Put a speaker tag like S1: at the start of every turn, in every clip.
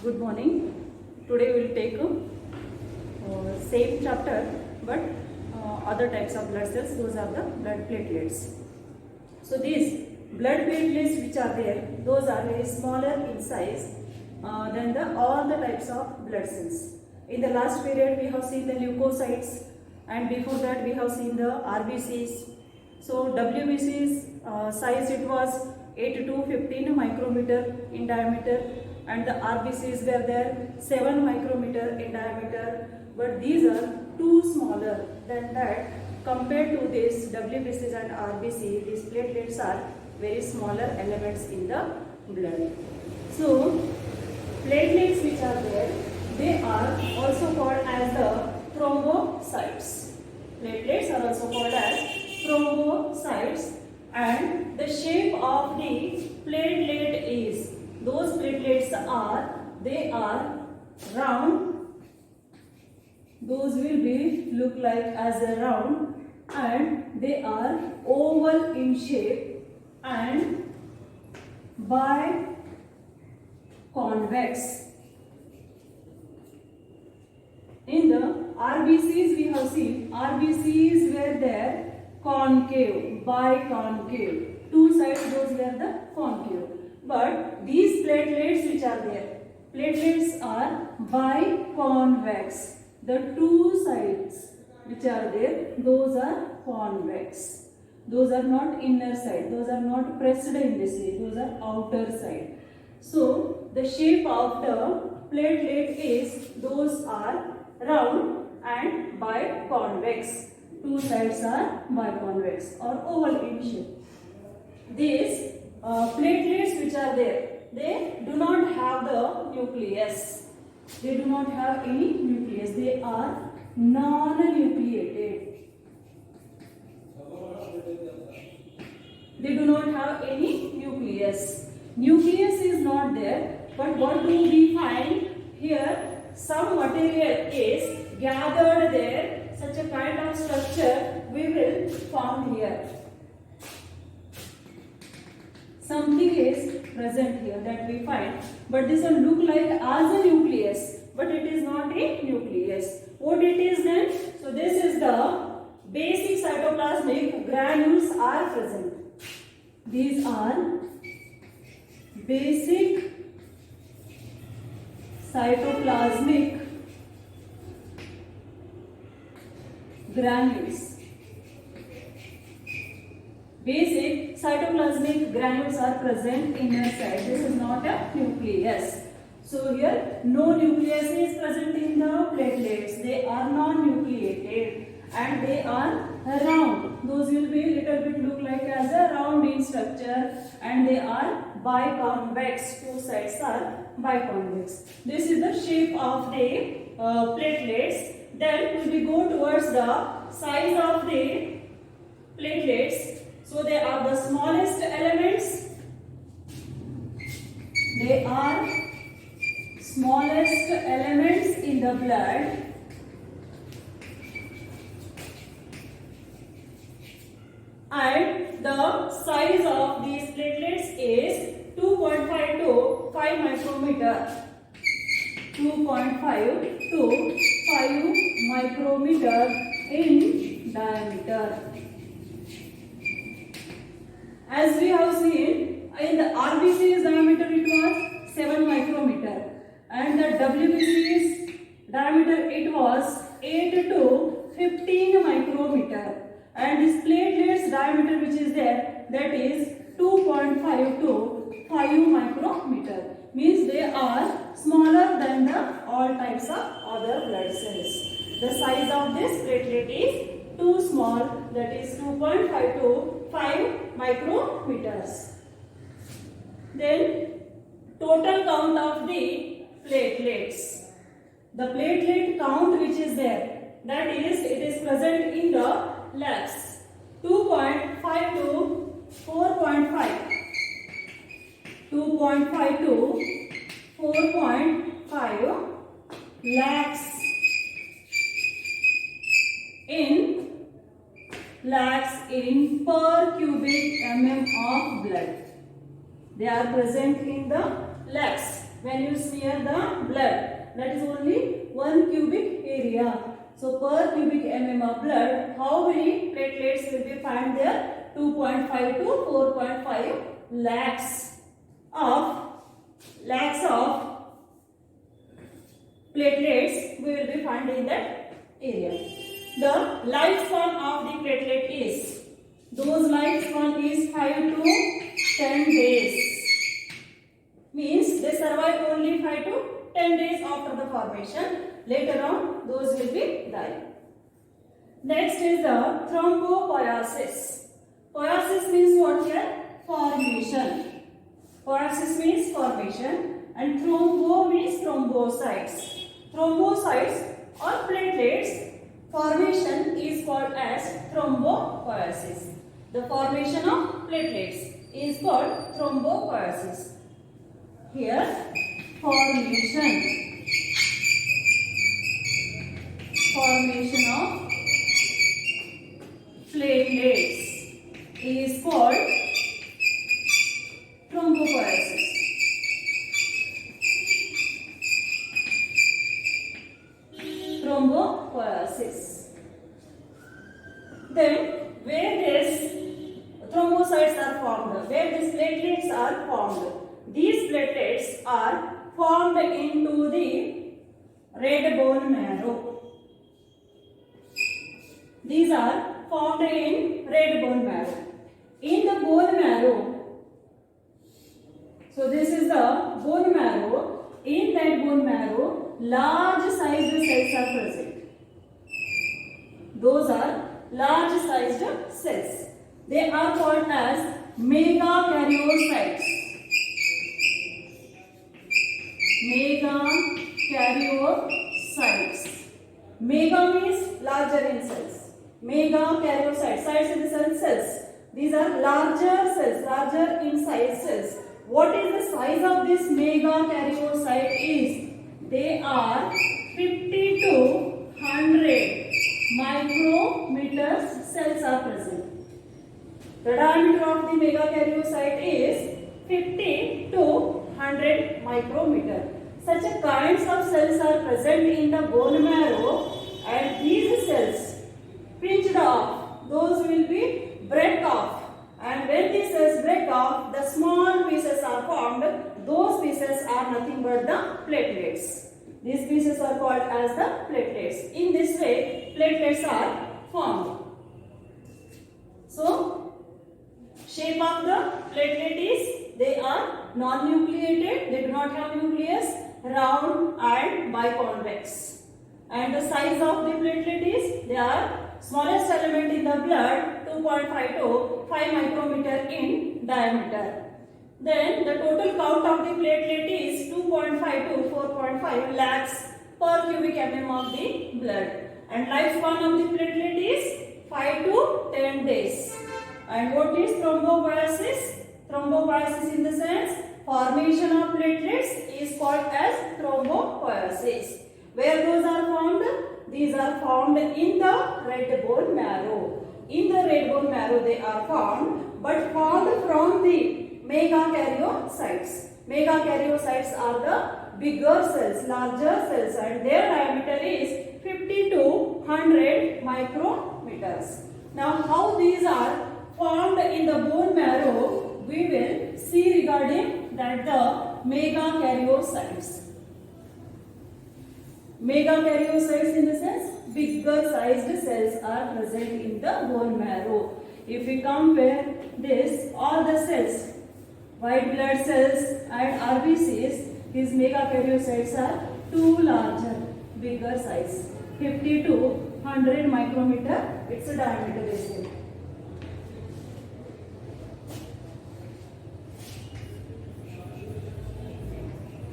S1: Good morning. Today we will take same chapter but other types of blood cells. Those are the blood platelets. So these blood platelets which are there, those are very smaller in size than all the types of blood cells. In the last period we have seen the leukocytes, and before that we have seen the RBCs. So WBC's size it was 8 to 15 micrometer in diameter, and the RBCs were there 7 micrometer in diameter, but these are too smaller than that. Compared to this WBCs and RBC, these platelets are very smaller elements in the blood. So platelets which are there, they are also called as the thrombocytes. Platelets are also called as thrombocytes, and the shape of the platelet is, those platelets are, they are round. Those will be look like as a round, and they are oval in shape and biconvex. In the RBCs we have seen, RBCs were there concave, biconcave. Two sides those were the concave. But these platelets which are there, platelets are biconvex. The two sides which are there, those are convex. Those are not inner side, those are not pressed in this way, those are outer side. So the shape of the platelet is, those are round and biconvex. Two sides are biconvex or oval in shape. These platelets which are there, they do not have the nucleus. They do not have any nucleus. They are non-nucleated. They do not have any nucleus. Nucleus is not there, but what do we find here? Some material is gathered there. Such a kind of structure we will form here. Something is present here that we find, but this will look like as a nucleus, but it is not a nucleus. What it is then? So this is the basic cytoplasmic granules are present. These are basic cytoplasmic granules. Basic cytoplasmic granules are present inner side. This is not a nucleus. So here no nucleus is present in the platelets. They are non-nucleated and they are round. Those will be little bit look like as a round in structure, and they are biconvex. Two sides are biconvex. This is the shape of the platelets. Then we will go towards the size of the platelets. So they are the smallest elements. They are smallest elements in the blood. And the size of these platelets is 2.5 to 5 micrometer. 2.5 to 5 micrometer in diameter. As we have seen, in the RBC's diameter it was 7 micrometer, and the WBC's diameter it was 8 to 15 micrometer, and this platelet's diameter which is there, that is 2.5 to 5 micrometer. Means they are smaller than the all types of other blood cells. The size of this platelet is too small, that is 2.5 to 5 micrometers. Then total count of the platelets. The platelet count which is there, that is, it is present in the lakhs. 2.5 to 4.5. 2.5 to 4.5 lakhs in per cubic mm of blood. They are present in the lakhs. when you smear the blood. That is only 1 cubic area. So per cubic mm of blood, how many platelets will be found there? 2.5 to 4.5 lakhs of platelets we will be found in that area. The lifespan of the platelet is, those lifespan is 5 to 10 days. Means they survive only 5 to 10 days after the formation. Later on, those will be die. Next is the thrombopoiesis. Poiesis means what here? Formation. Poiesis means formation, and thrombo means thrombocytes. Thrombocytes or platelets formation is called as thrombopoiesis. The formation of platelets is called thrombopoiesis. Here, formation of platelets is called thrombopoiesis. Thrombopoiesis. Then, where these thrombocytes are formed, where these platelets are formed, these platelets are formed into the red bone marrow. These are formed in red bone marrow. In the bone marrow, so this is the bone marrow. In that bone marrow, large sized cells are present. Those are large sized cells. They are called as megakaryocytes. Megakaryocytes. Mega means larger in size. Megakaryocytes. Size in the sense cells. These are larger cells, larger in size cells. What is the size of this megakaryocyte is? They are 50 to 100 micrometers cells are present. The diameter of the megakaryocyte is 50 to 100 micrometer. Such a kinds of cells are present in the bone marrow, and these cells pinched off, those will be break off, and when these cells break off, the small pieces are formed. Those pieces are nothing but the platelets. These pieces are called as the platelets. In this way, platelets are formed. So, shape of the platelet is, they are non-nucleated, they do not have nucleus, round and biconvex. And the size of the platelet is, they are smallest element in the blood, 2.5 to 5 micrometer in diameter. Then the total count of the platelet is 2.5 to 4.5 lakhs per cubic mm of the blood. And lifespan of the platelet is 5 to 10 days. And what is thrombopoiesis? Thrombopoiesis in the sense formation of platelets is called as thrombopoiesis. Where those are formed? These are formed in the red bone marrow. In the red bone marrow they are formed, but formed from the megakaryocytes. Megakaryocytes are the bigger cells, larger cells, and their diameter is 50 to 100 micrometers. Now, how these are formed in the bone marrow, we will see regarding that the megakaryocytes. Megakaryocytes in the sense bigger sized cells are present in the bone marrow. If we compare this, all the cells, white blood cells and RBCs, these megakaryocytes are too larger, bigger size, 50 to 100 micrometer, its a diameter is there.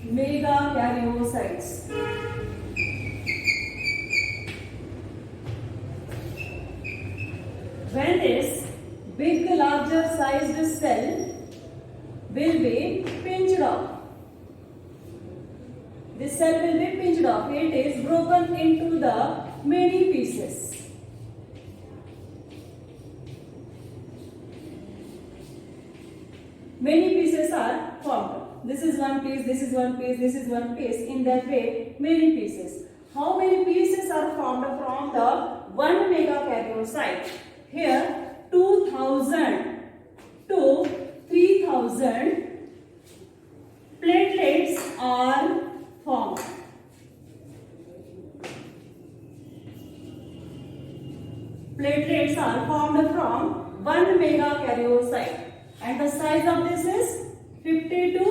S1: Megakaryocytes. When this big larger sized cell will be pinched off, this cell will be pinched off, it is broken into the many pieces. Many pieces are formed. this is one piece, this is one piece, this is one piece. In that way, many pieces. How many pieces are formed from the 1 megakaryocyte? Here, 2000 to 3000 platelets are formed. Platelets are formed from 1 megakaryocyte, and the size of this is 50 to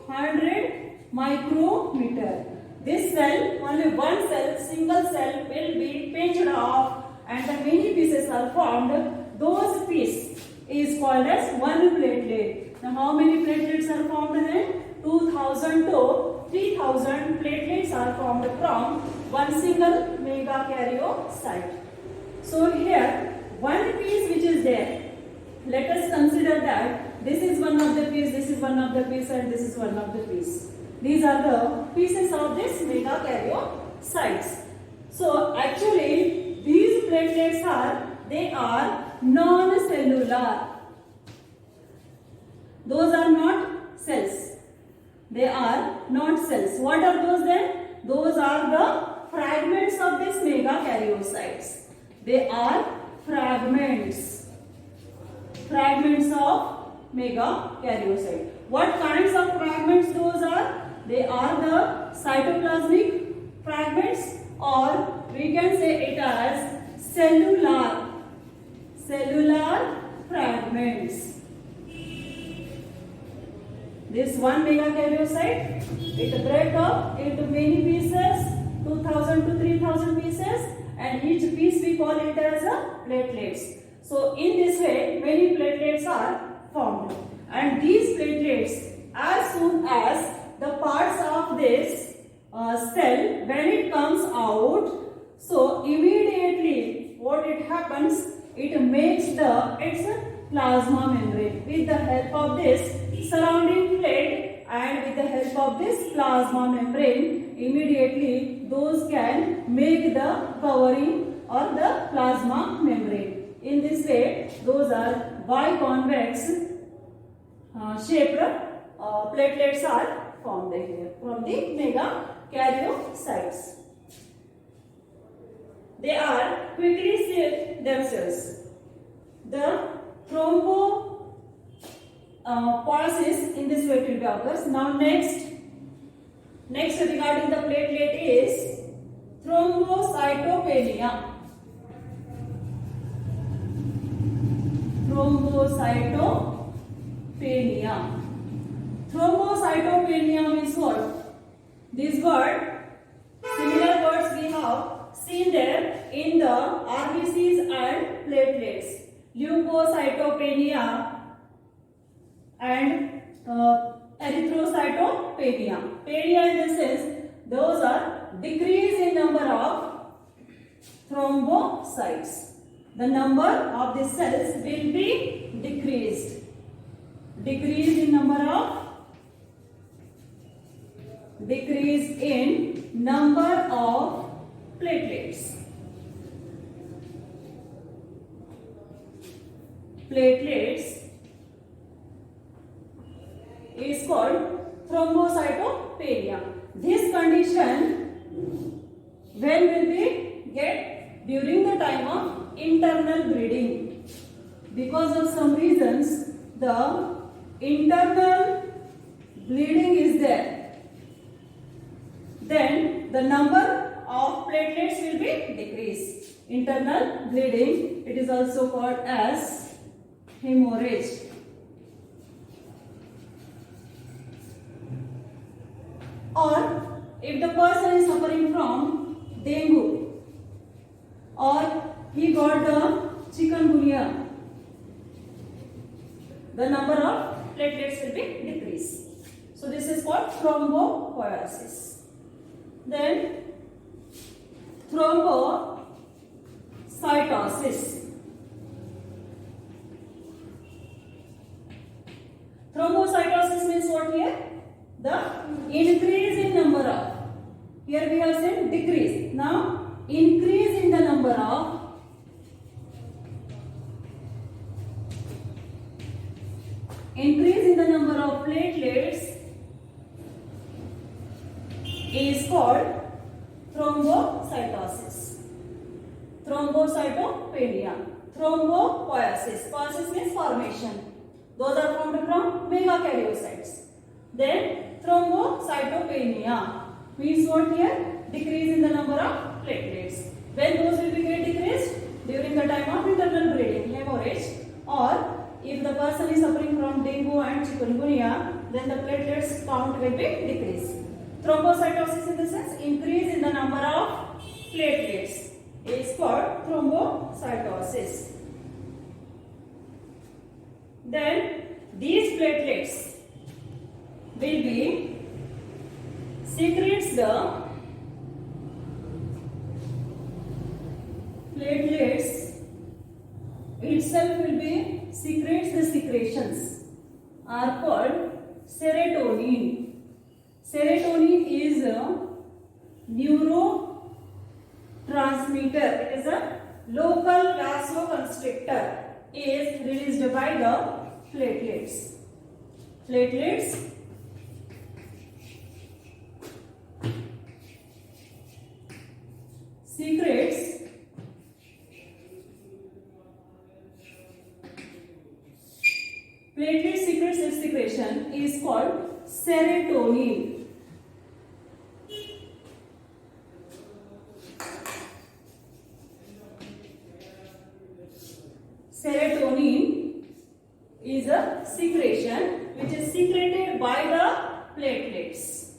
S1: 100 micrometer. This cell, only one cell, single cell will be pinched off, and the many pieces are formed. Those pieces is called as one platelet. Now, how many platelets are formed then? 2000 to 3000 platelets are formed from one single megakaryocyte. So here, one piece which is there, let us consider that this is one of the piece, this is one of the piece, and this is one of the piece. These are the pieces of this megakaryocytes. So actually, these platelets are non-cellular. Those are not cells. They are not cells. What are those then? Those are the fragments of this megakaryocytes. They are fragments of megakaryocyte. What kinds of fragments those are? They are the cytoplasmic fragments, or we can say it as cellular fragments. This one megakaryocyte, it breaks up into many pieces, 2000 to 3000 pieces, and each piece we call it as a platelets. So in this way, many platelets are formed, and these platelets, as soon as the parts of this cell, when it comes out, so immediately what it happens, it makes its plasma membrane. With the help of this surrounding plate and with the help of this plasma membrane, immediately those can make the covering or the plasma membrane. In this way, those are biconvex shaped platelets are formed here from the megakaryocytes. They are quickly seal themselves. The thrombopoiesis in this way it will be occurs. Now next regarding the platelet is thrombocytopenia. Thrombocytopenia means what? This word, similar words we have seen there in the RBCs and platelets. Leukocytopenia and erythrocytopenia. Penia in the sense, those are decrease in number of thrombocytes. The number of the cells will be decreased. Decrease in number of platelets. Platelets is called thrombocytopenia. This condition when will we get? During the time of internal bleeding. Because of some reasons, the internal bleeding is there. Then the number of platelets will be decreased. Internal bleeding, it is also called as hemorrhage. Or if the person is suffering from dengue, or he got the chikungunya, the number of platelets will be decreased. So this is called thrombopoiesis. Then thrombocytosis. Thrombocytosis means what here? The increase in number of. Here we have said decrease. Now increase in the number of platelets is called thrombocytosis. Thrombocytopenia. Thrombopoiesis. Poiesis means formation. Those are formed from megakaryocytes. Then thrombocytopenia means what here? Decrease in the number of platelets. When those will be get decreased? During the time of internal bleeding, hemorrhage, or if the person is suffering from dengue and chikungunya, then the platelets count will be decreased. Thrombocytosis in the sense increase in the number of platelets is called thrombocytosis. Then these platelets will be secretes the platelets itself will be secretes the secretions are called serotonin. Serotonin is a neurotransmitter. It is a local vasoconstrictor is released by the platelets. Platelets secretes this secretion is called serotonin. Serotonin is a secretion which is secreted by the platelets.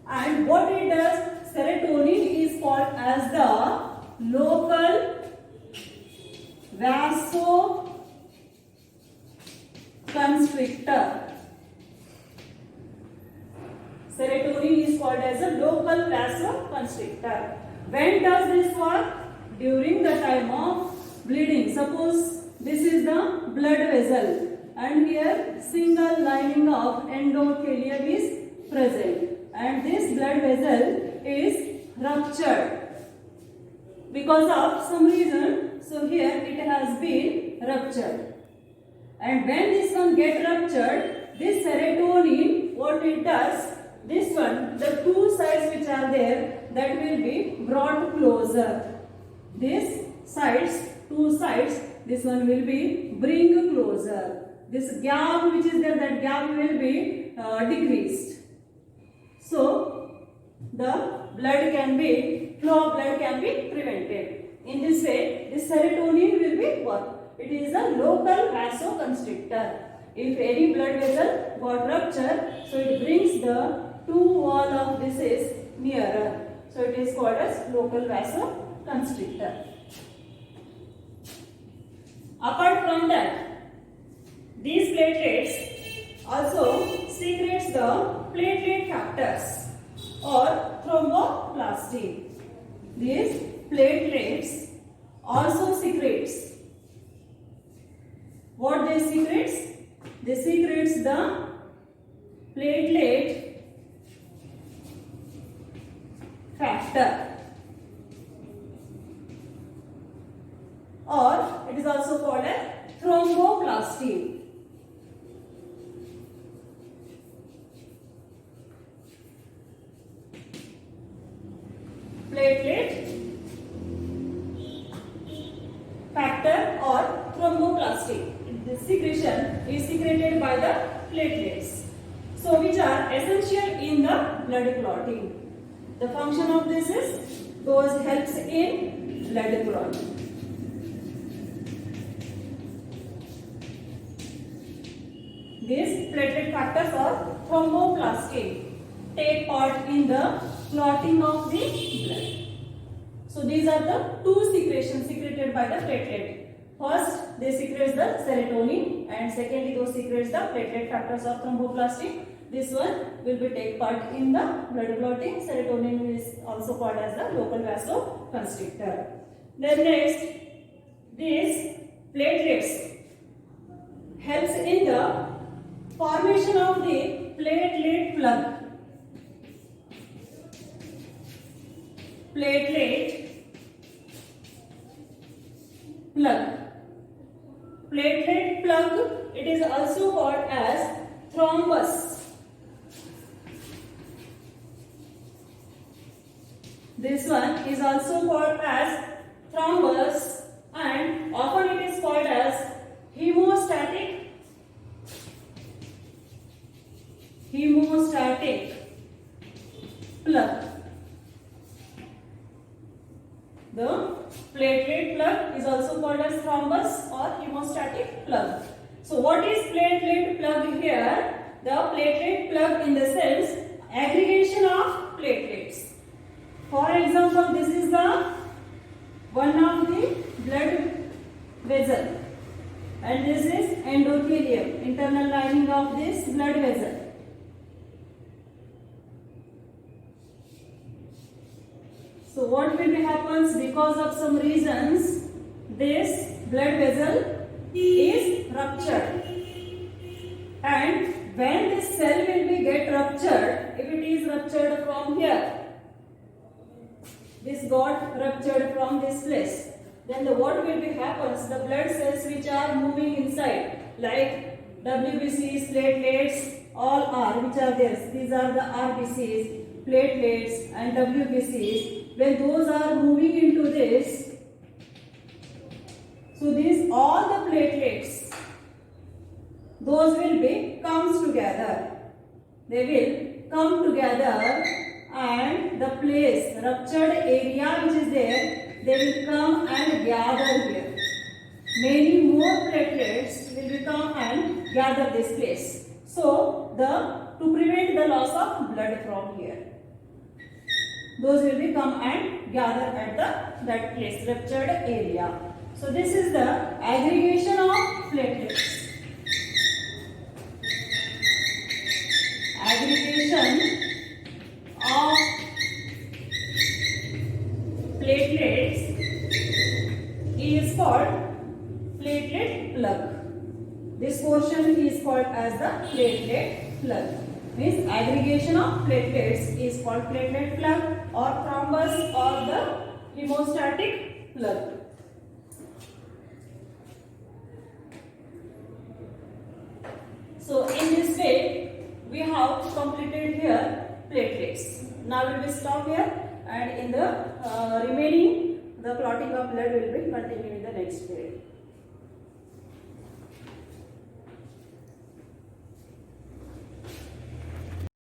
S1: And what it does? Serotonin is called as the local vasoconstrictor. Serotonin is called as a local vasoconstrictor. When does this work? During the time of bleeding. Suppose this is the blood vessel and here single lining of endothelium is present and this blood vessel is ruptured because of some reason. So here it has been ruptured, and when this one get ruptured, this serotonin, what it does, this one, the two sides which are there, that will be brought closer. This sides, two sides, this one will be bring closer. This gap which is there, that gap will be decreased. So the flow of blood can be prevented. In this way, this serotonin will be work. It is a local vasoconstrictor. If any blood vessel got ruptured, so it brings the two wall of this is nearer. So it is called as local vasoconstrictor. Apart from that, these platelets also secretes the platelet factors or thromboplastin. These platelets also secretes. What they secretes? They secretes the platelet factor, or it is also called as thromboplastin. Platelet factor or thromboplastin. The secretion is secreted by the platelets, so which are essential in the blood clotting. The function of this is those helps in blood clotting. These platelet factors or thromboplastin take part in the clotting of the blood. So these are the two secretions secreted by the platelet. First, they secrete the serotonin, and secondly, those secretes the platelet factors of thromboplastin. This one will be take part in the blood clotting. Serotonin is also called as the local vasoconstrictor. Then next, these platelets helps in the formation of the platelet plug. Platelet plug. Platelet plug, it is also called as thrombus. This one is also called as thrombus and often it is called as hemostatic plug. The platelet plug is also called as thrombus or hemostatic plug. So what is platelet plug here? The platelet plug in the cells aggregation of platelets. For example, this is the one of the blood vessel and this is endothelium, internal lining of this blood vessel. So what will be happens because of some reasons this blood vessel is ruptured, and when this cell will be get ruptured, if it is ruptured from here, this got ruptured from this place, then what will be happens, the blood cells which are moving inside like WBCs, platelets, all are which are there, these are the RBCs, platelets and WBCs. When those are moving into this, so these all the platelets, those will be comes together. They will come together and the place, ruptured area which is there, they will come and gather here. Many more platelets will come and gather this place. So to prevent the loss of blood from here, those will be come and gather at that place, ruptured area. So this is the aggregation of platelets. Aggregation of platelets is called platelet plug. This portion is called as the platelet plug. Means aggregation of platelets is called platelet plug or thrombus or the hemostatic plug. So in this way we have completed here platelets. Now we will stop here and in the remaining the clotting of blood will be continued in the next period.